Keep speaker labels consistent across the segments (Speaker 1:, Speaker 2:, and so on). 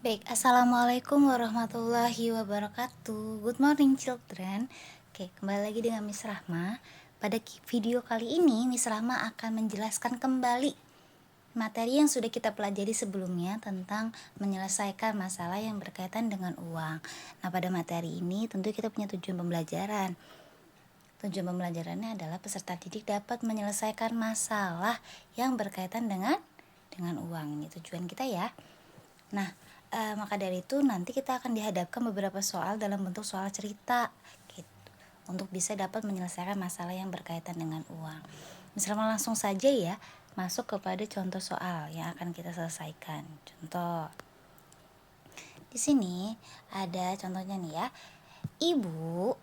Speaker 1: Baik, assalamualaikum warahmatullahi wabarakatuh. Good morning, children. Oke, kembali lagi dengan Miss Rahma. Pada video kali ini, Miss Rahma akan menjelaskan kembali materi yang sudah kita pelajari sebelumnya tentang menyelesaikan masalah yang berkaitan dengan uang. Nah, pada materi ini tentu kita punya tujuan pembelajaran. Tujuan pembelajarannya adalah peserta didik dapat menyelesaikan masalah yang berkaitan dengan uang. Ini tujuan kita ya. Nah, maka dari itu nanti kita akan dihadapkan beberapa soal dalam bentuk soal cerita gitu, untuk bisa dapat menyelesaikan masalah yang berkaitan dengan uang. Misalnya langsung saja ya masuk kepada contoh soal yang akan kita selesaikan. Contoh. Di sini ada contohnya nih ya. Ibu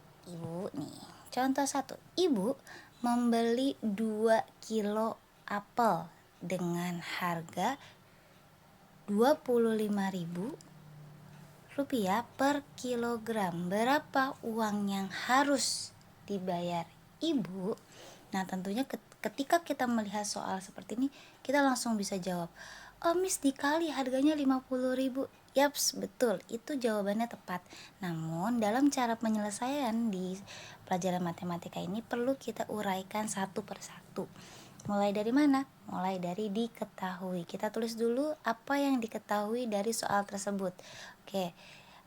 Speaker 1: nih. Contoh 1. Ibu membeli 2 kilo apel dengan harga 25.000 rupiah per kilogram. Berapa uang yang harus dibayar ibu? Nah, tentunya ketika kita melihat soal seperti ini, kita langsung bisa jawab, oh Miss, dikali harganya 50.000. Yaps, betul, itu jawabannya tepat. Namun dalam cara penyelesaian di pelajaran matematika ini perlu kita uraikan satu persatu. Mulai dari mana? Mulai dari diketahui. Kita tulis dulu apa yang diketahui dari soal tersebut. Oke.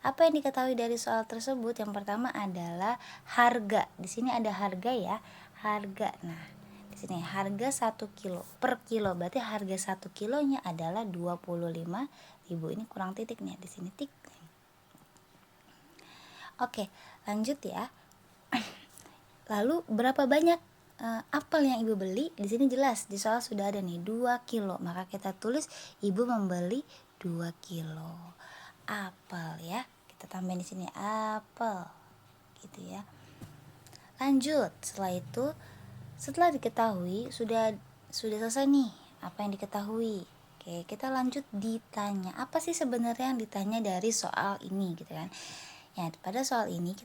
Speaker 1: Apa yang diketahui dari soal tersebut? Yang pertama adalah harga. Di sini ada harga ya. Harga. Nah, di sini harga 1 kilo per kilo. Berarti harga 1 kilonya adalah 25.000. Ini kurang titik nih di sini tik. Oke, lanjut ya. Lalu berapa banyak apel yang ibu beli? Di sini jelas di soal sudah ada nih 2 kilo. Maka kita tulis ibu membeli 2 kilo apel ya. Kita tambahin di sini apel gitu ya. Lanjut, setelah diketahui sudah selesai nih apa yang diketahui. Oke, kita lanjut ditanya. Apa sih sebenarnya yang ditanya dari soal ini gitu kan? Ya, pada soal ini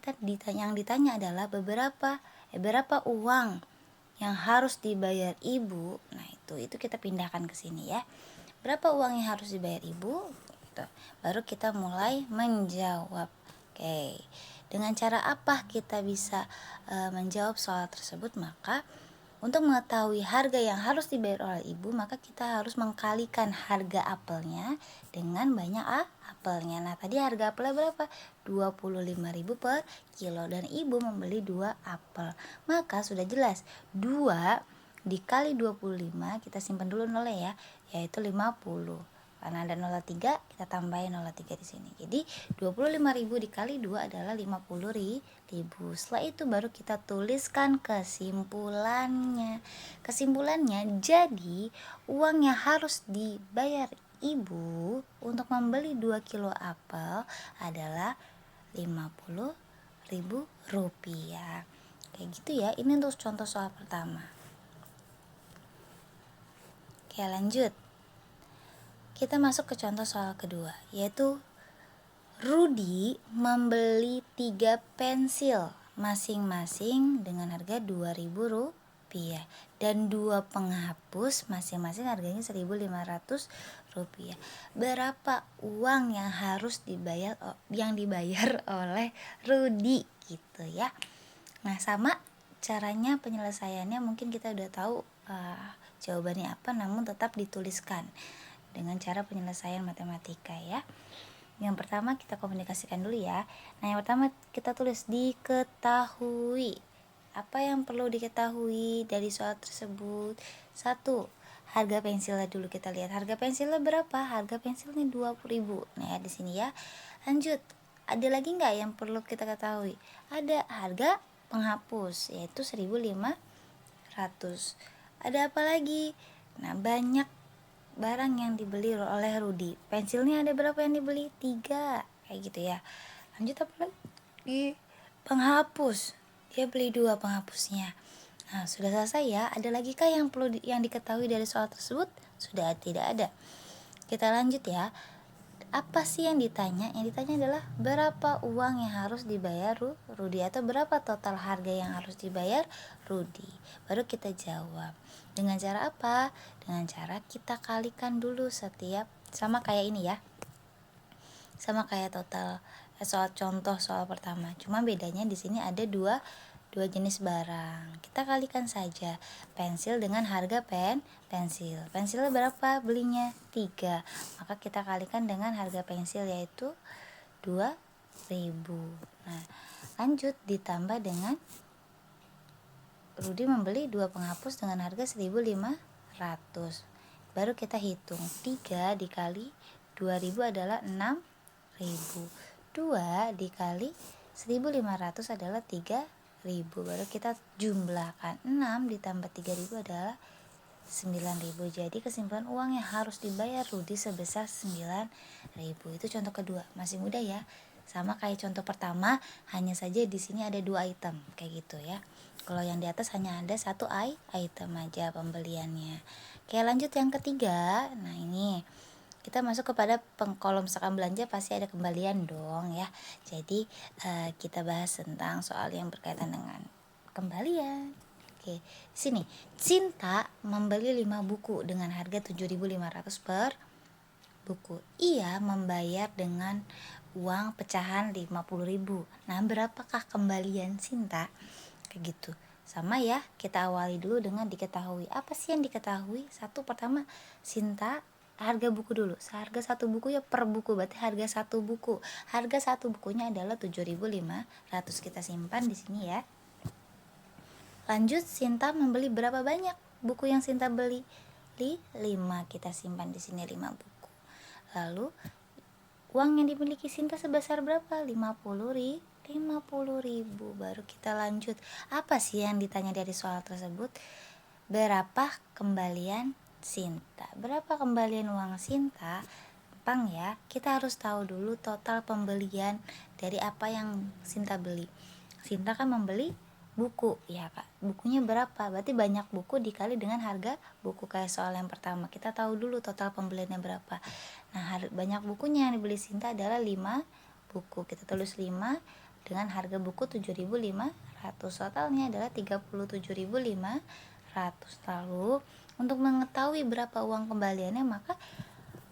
Speaker 1: yang ditanya adalah berapa uang yang harus dibayar ibu. Nah, itu kita pindahkan ke sini ya. Berapa uang yang harus dibayar ibu? Gitu. Baru kita mulai menjawab. Oke. Dengan cara apa kita bisa menjawab soal tersebut? Maka untuk mengetahui harga yang harus dibayar oleh ibu, maka kita harus mengkalikan harga apelnya dengan banyak apelnya. Nah, tadi harga apelnya berapa? 25.000 per kilo dan ibu membeli 2 apel. Maka sudah jelas 2 dikali 25, kita simpan dulu nolnya ya, yaitu 50. Karena ada 03, kita tambahin 03 di sini. Jadi 25.000 dikali 2 adalah 50.000. Setelah itu baru kita tuliskan kesimpulannya. Kesimpulannya, jadi uang yang harus dibayar ibu untuk membeli 2 kilo apel adalah 50.000 rupiah. Kayak gitu ya. Ini untuk contoh soal pertama. Oke, lanjut. Kita masuk ke contoh soal kedua, yaitu Rudi membeli 3 pensil masing-masing dengan harga 2.000 rupiah dan 2 penghapus masing-masing harganya 1.500 rupiah. Berapa uang yang harus dibayar oleh Rudi gitu ya. Nah, sama caranya penyelesaiannya mungkin kita udah tahu jawabannya apa, namun tetap dituliskan dengan cara penyelesaian matematika ya. Yang pertama kita komunikasikan dulu ya. Nah, yang pertama kita tulis diketahui. Apa yang perlu diketahui dari soal tersebut? 1. Harga pensilnya dulu kita lihat. Harga pensilnya berapa? Harga pensilnya 20.000. Nah, ya di sini ya. Lanjut. Ada lagi nggak yang perlu kita ketahui? Ada harga penghapus yaitu 1.500. Ada apa lagi? Nah, banyak barang yang dibeli oleh Rudi. Pensilnya ada berapa yang dibeli? 3. Kayak gitu ya. Lanjut apa lagi? Penghapus. Dia beli 2 penghapusnya. Nah, sudah selesai ya. Ada lagi kah yang perlu yang diketahui dari soal tersebut? Sudah tidak ada. Kita lanjut ya. Apa sih yang ditanya? Yang ditanya adalah berapa uang yang harus dibayar Rudi, atau berapa total harga yang harus dibayar Rudi. Baru kita jawab. Dengan cara apa? Dengan cara kita kalikan dulu setiap, sama kayak ini ya. sama kayak total soal contoh soal pertama, cuma bedanya di sini ada dua jenis barang. Kita kalikan saja pensil dengan harga pensil. Pensilnya berapa belinya? 3. Maka kita kalikan dengan harga pensil yaitu 2.000. Nah, lanjut ditambah dengan Rudi membeli 2 penghapus dengan harga 1.500. Baru kita hitung 3 dikali 2.000 adalah 6.000. 2 dikali 1.500 adalah 3.000. Baru kita jumlahkan 6 ditambah 3.000 adalah 9.000. Jadi kesimpulan uang yang harus dibayar Rudi sebesar 9.000. Itu contoh kedua, masih mudah ya. Sama kayak contoh pertama, hanya saja di sini ada 2 item kayak gitu ya. Kalau yang di atas hanya ada 1 item aja pembeliannya. Oke, lanjut yang ketiga. Nah, ini kita masuk kepada kolom misalkan belanja pasti ada kembalian dong ya. Jadi kita bahas tentang soal yang berkaitan dengan kembalian. Oke, sini Cinta membeli 5 buku dengan harga 7.500 per buku. Ia membayar dengan uang pecahan 50.000. Nah, berapakah kembalian Cinta? Kayak gitu. Sama ya, kita awali dulu dengan diketahui. Apa sih yang diketahui? Satu, pertama, Cinta harga buku dulu. Harga satu buku ya per buku, berarti harga satu buku. Harga satu bukunya adalah 7.500. Kita simpan di sini ya. Lanjut, Cinta membeli berapa banyak buku yang Cinta beli? 5. Kita simpan di sini 5 buku. Lalu uang yang dimiliki Cinta sebesar berapa? 50.000. Baru kita lanjut. Apa sih yang ditanya dari soal tersebut? Berapa kembalian Cinta? Berapa kembalian uang Cinta? Gampang ya. Kita harus tahu dulu total pembelian dari apa yang Cinta beli. Cinta kan membeli buku ya Kak. Bukunya berapa? Berarti banyak buku dikali dengan harga buku kayak soal yang pertama. Kita tahu dulu total pembeliannya berapa. Nah, banyak bukunya yang dibeli Cinta adalah 5 buku. Kita tulis 5 dengan harga buku 7.500. Totalnya adalah 37.500. Lalu untuk mengetahui berapa uang kembaliannya, maka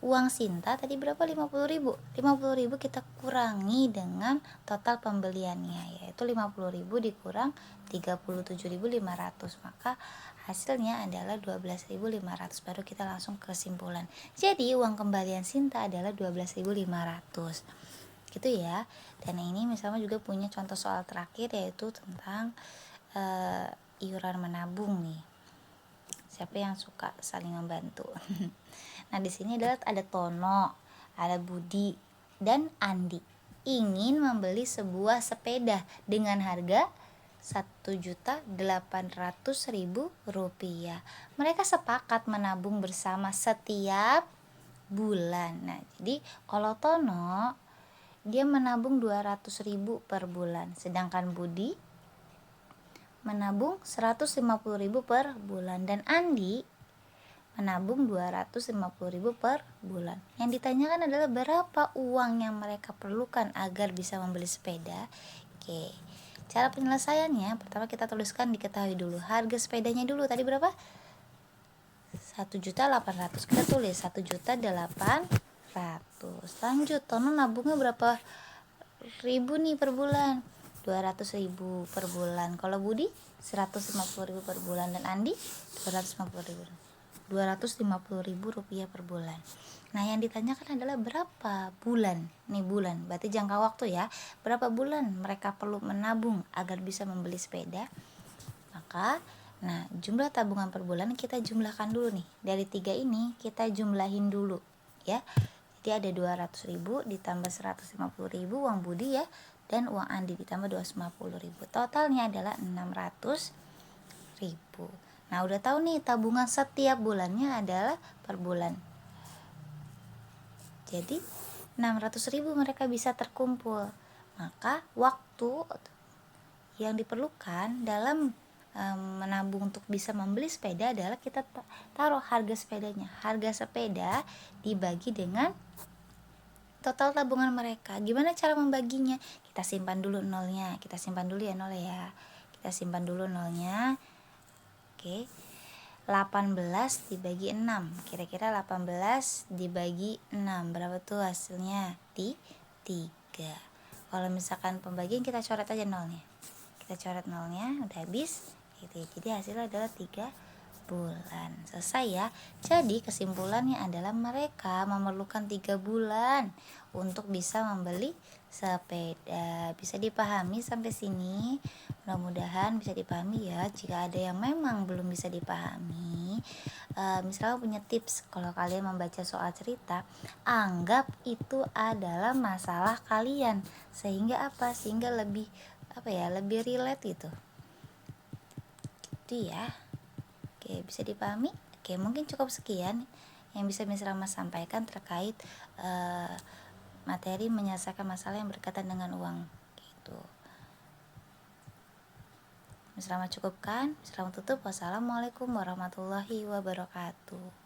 Speaker 1: uang Cinta tadi berapa? 50.000. 50.000 kita kurangi dengan total pembeliannya, yaitu 50.000 dikurang 37.500, maka hasilnya adalah 12.500. Baru kita langsung ke kesimpulan. Jadi uang kembalian Cinta adalah 12.500 gitu ya. Dan ini misalnya juga punya contoh soal terakhir, yaitu tentang iuran menabung nih. Siapa yang suka saling membantu? Nah, di sini adalah ada Tono, ada Budi, dan Andi ingin membeli sebuah sepeda dengan harga Rp1.800.000. Mereka sepakat menabung bersama setiap bulan. Nah, jadi kalau Tono dia menabung 200.000 per bulan, sedangkan Budi menabung 150.000 per bulan, dan Andi menabung 250.000 per bulan. Yang ditanyakan adalah berapa uang yang mereka perlukan agar bisa membeli sepeda. Oke, cara penyelesaiannya, pertama kita tuliskan diketahui dulu. Harga sepedanya dulu tadi berapa? 1.800.000. Kita tulis 1.800.000. Lanjut, Tono nabungnya berapa ribu nih per bulan? 200.000 per bulan. Kalau Budi 150.000 per bulan, dan Andi 250.000 rupiah per bulan. Nah, yang ditanyakan adalah berapa bulan. Nih bulan, berarti jangka waktu ya. Berapa bulan mereka perlu menabung agar bisa membeli sepeda? Maka jumlah tabungan per bulan kita jumlahkan dulu nih. Dari 3 ini kita jumlahin dulu ya. Jadi ada 200.000 ditambah 150.000 uang Budi ya, dan uang Andi ditambah 250.000. Totalnya adalah 600.000. Nah, udah tahu nih tabungan setiap bulannya adalah per bulan. Jadi 600.000 mereka bisa terkumpul. Maka waktu yang diperlukan dalam menabung untuk bisa membeli sepeda adalah kita taruh harga sepedanya. Harga sepeda dibagi dengan total tabungan mereka. Gimana cara membaginya? Kita simpan dulu nolnya. Kita simpan dulu ya nol ya. Kita simpan dulu nolnya. Oke. 18 dibagi 6. Kira-kira 18 dibagi 6 berapa tuh hasilnya? 3. Kalau misalkan pembagian kita coret aja nolnya. Kita coret nolnya, udah habis. Gitu ya. Jadi hasilnya adalah 3 bulan. Selesai ya. Jadi kesimpulannya adalah mereka memerlukan 3 bulan untuk bisa membeli sepeda. Bisa dipahami sampai sini? Mudah-mudahan bisa dipahami ya. Jika ada yang memang belum bisa dipahami, misalnya punya tips, kalau kalian membaca soal cerita, anggap itu adalah masalah kalian, sehingga apa? Sehingga lebih lebih relate gitu. Itu ya. Oke, bisa dipahami? Oke, mungkin cukup sekian yang bisa Miss Rama sampaikan terkait materi menyelesaikan masalah yang berkaitan dengan uang gitu. Miss Rama cukupkan, Miss Rama tutup. Wassalamualaikum warahmatullahi wabarakatuh.